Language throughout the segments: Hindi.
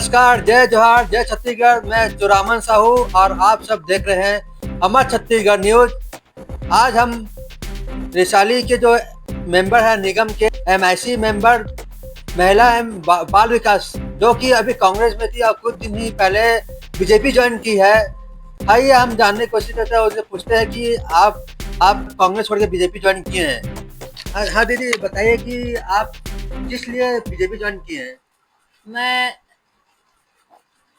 नमस्कार, जय जोहार, जय छत्तीसगढ़। मैं चुरामन साहू और आप सब देख रहे हैं अमर छत्तीसगढ़ न्यूज। आज हम रिसाली के जो मेंबर हैं निगम के एमआईसी मेंबर महिला एवं बाल विकास, जो कि अभी कांग्रेस में थी और कुछ दिन ही पहले बीजेपी ज्वाइन की है। आइए हम जानने की कोशिश करते हैं, उससे पूछते हैं कि आप कांग्रेस छोड़ के बीजेपी ज्वाइन किए हैं। हाँ दीदी, बताइए कि आप किस लिए बीजेपी ज्वाइन किए हैं। मैं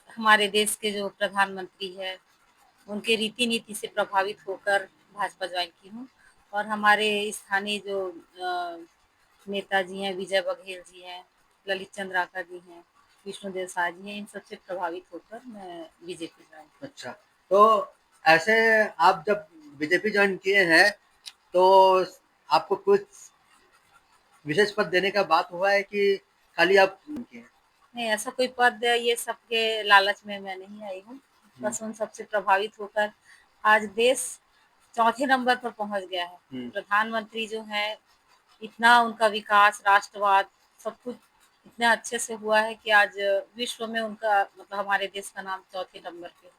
हमारे देश के जो प्रधानमंत्री है उनके रीति नीति से प्रभावित होकर भाजपा ज्वाइन की हूँ और हमारे स्थानीय जो नेताजी हैं, विजय बघेल जी हैं, ललित चंद्राकर जी हैं, विष्णुदेव साय जी हैं, इन सबसे प्रभावित होकर मैं बीजेपी ज्वाइन। अच्छा, तो ऐसे आप जब बीजेपी ज्वाइन किए हैं तो आपको कुछ विशेष पद देने का बात हुआ है कि खाली आप किए हैं? नहीं, ऐसा कोई पद ये सबके लालच में मैं नहीं आई हूँ। बस उन सबसे प्रभावित होकर आज देश चौथे नंबर पर पहुंच गया है। प्रधानमंत्री जो है, इतना उनका विकास, राष्ट्रवाद, सब कुछ इतना अच्छे से हुआ है कि आज विश्व में उनका मतलब हमारे देश का नाम चौथे नंबर पे है।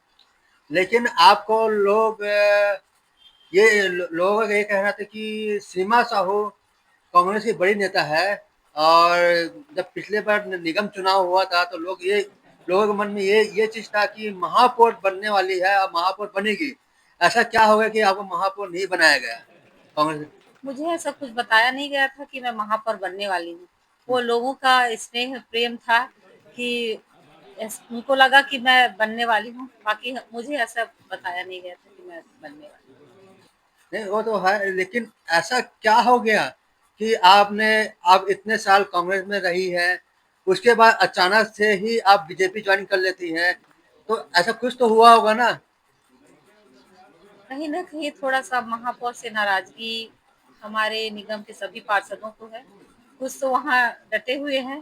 लेकिन आपको लोग ये कह रहे थे कि सीमा साहू कांग्रेस की बड़ी नेता है, और जब पिछले बार निगम चुनाव हुआ था तो लोगों के मन में ये चीज था कि महापौर बनने वाली है और महापौर बनेगी। ऐसा क्या हो गया कि आपको महापौर नहीं बनाया गया कांग्रेस? मुझे ऐसा कुछ बताया नहीं गया था कि मैं महापौर बनने वाली हूँ। वो लोगों का स्नेह प्रेम था कि उनको लगा कि मैं बनने वाली हूँ। बाकी मुझे ऐसा बताया नहीं गया था कि मैं बनने वाली हूँ। नहीं, वो तो है, लेकिन ऐसा क्या हो गया कि आप इतने साल कांग्रेस में रही है, उसके बाद अचानक से ही आप बीजेपी ज्वाइन कर लेती हैं, तो ऐसा कुछ तो हुआ होगा ना। कहीं न कहीं थोड़ा-सा महापौर से नाराज़गी हमारे निगम के सभी पार्षदों को है। कुछ तो वहाँ डटे हुए हैं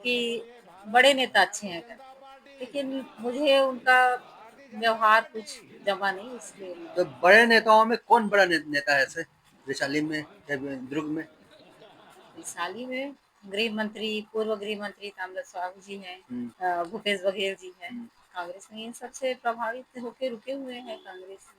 कि बड़े नेता अच्छे हैं कर, लेकिन मुझे उनका व्यवहार कुछ जमा नहीं, इसलिए मैं तो बड़े नेताओं में कौन बड़ा नेता है ऐसे वैशाली में या दुर्ग में? वैशाली में गृह मंत्री, पूर्व गृह मंत्री ताम्रध्वज साहू जी हैं, हम्म, भूपेश बघेल जी हैं। हम्म। कांग्रेस में इन सबसे प्रभावित होके रुके हुए हैं कांग्रेस में।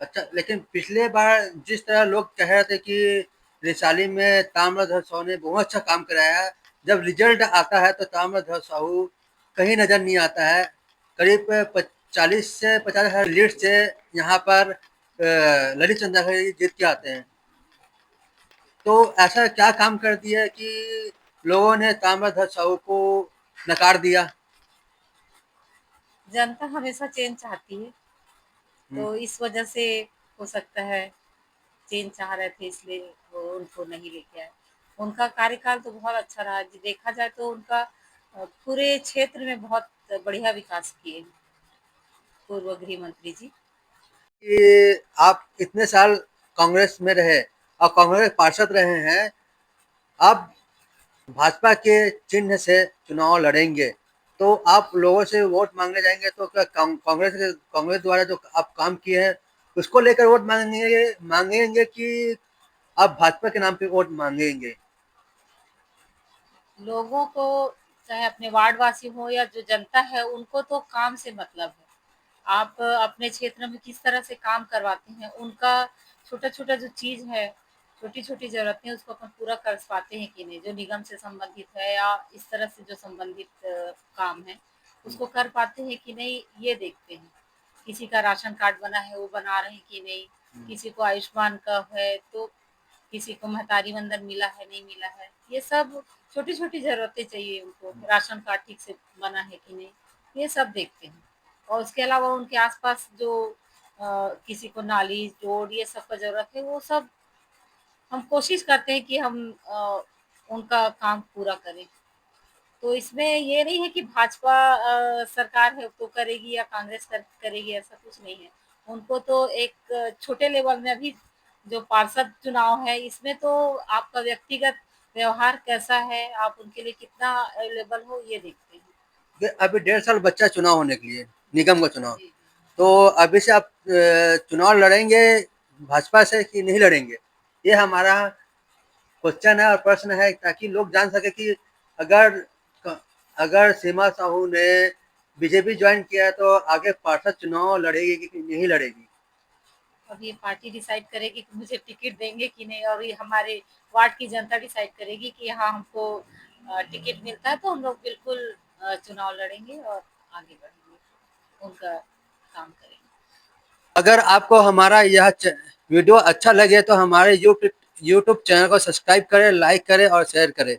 अच्छा, लेकिन पिछले बार जिस तरह लोग कह रहे थे कि वैशाली में ताम्रध्वज साहू ने बहुत अच्छा काम कराया है, जब रिजल्ट आता है तो ताम्रध्वज साहू कहीं नजर नहीं आता है। करीब 40 से 50 हजार लीड से यहाँ पर ललित चंद्राकर जी जीत के आते हैं। तो ऐसा क्या काम कर दिया है कि लोगों ने ताम्रध्वज साहू को नकार दिया? जनता हमेशा चेंज चाहती है, हम्म, तो इस वजह से हो सकता है चेंज चाह रहे थे, इसलिए वो उनको नहीं लेके आए। उनका कार्यकाल तो बहुत अच्छा रहा, देखा जाए तो उनका पूरे क्षेत्र में बहुत बढ़िया विकास किए हैं पूर्व गृह मंत्री जी। कि आप इतने साल कांग्रेस में रहे और कांग्रेस पार्षद रहे हैं, अब भाजपा के चिन्ह से चुनाव लड़ेंगे, तो आप लोगों से वोट मांगने जाएंगे तो क्या कांग्रेस द्वारा जो आप काम किए हैं उसको लेकर वोट मांगेंगे कि आप भाजपा के नाम पे वोट मांगेंगे? लोगों को, चाहे अपने वार्ड वासी हो या जो जनता है, उनको तो काम से मतलब है। आप अपने क्षेत्र में किस तरह से काम करवाते हैं, उनका छोटा-छोटा जो चीज़ है, छोटी-छोटी ज़रूरतें उसको अपन पूरा कर पाते हैं कि नहीं, जो निगम से संबंधित है या इस तरह से जो संबंधित काम है, उसको कर पाते हैं कि नहीं, ये देखते हैं। किसी का राशन कार्ड बना है, वो बना रहे हैं कि नहीं, किसी को आयुष्मान का है, तो किसी को महतारी वंदन मिला है, नहीं मिला है। ये सब छोटी-छोटी ज़रूरतें चाहिए उनको, राशन कार्ड ठीक से बना है कि नहीं, ये सब देखते हैं। और उसके अलावा उनके आस-पास जो किसी को नाली, रोड ये सब का ज़रूरत है, वो सब हम कोशिश करते हैं कि हम उनका काम पूरा करें। तो इसमें ये नहीं है कि भाजपा सरकार है तो करेगी या कांग्रेस करेगी, ऐसा कुछ नहीं है। उनको तो एक छोटे लेवल में अभी जो पार्षद चुनाव है, इसमें तो आपका व्यक्तिगत व्यवहार कैसा है, आप उनके लिए कितना अवेलेबल हो, ये देखते हैं। अभी 1.5 साल बच्चा चुनाव होने के लिए, निगम का चुनाव, जी, तो अभी से आप चुनाव लड़ेंगे भाजपा से कि नहीं लड़ेंगे? ये हमारा क्वेश्चन है और प्रश्न है, ताकि लोग जान सके कि अगर अगर सीमा साहू ने बीजेपी ज्वाइन किया तो आगे पार्षद चुनाव लड़ेगी कि नहीं लड़ेगी? अब ये पार्टी डिसाइड करेगी कि मुझे टिकट देंगे कि नहीं, और ये हमारे वार्ड की जनता डिसाइड करेगी कि हाँ हमको टिकट मिलता है तो हम लोग बिल्कुल चुनाव लड़ेंगे और आगे बढ़ेंगे, उनका काम करेंगे। अगर आपको हमारा यह वीडियो अच्छा लगे तो हमारे यूट्यूब चैनल को सब्सक्राइब करें, लाइक करें और शेयर करें।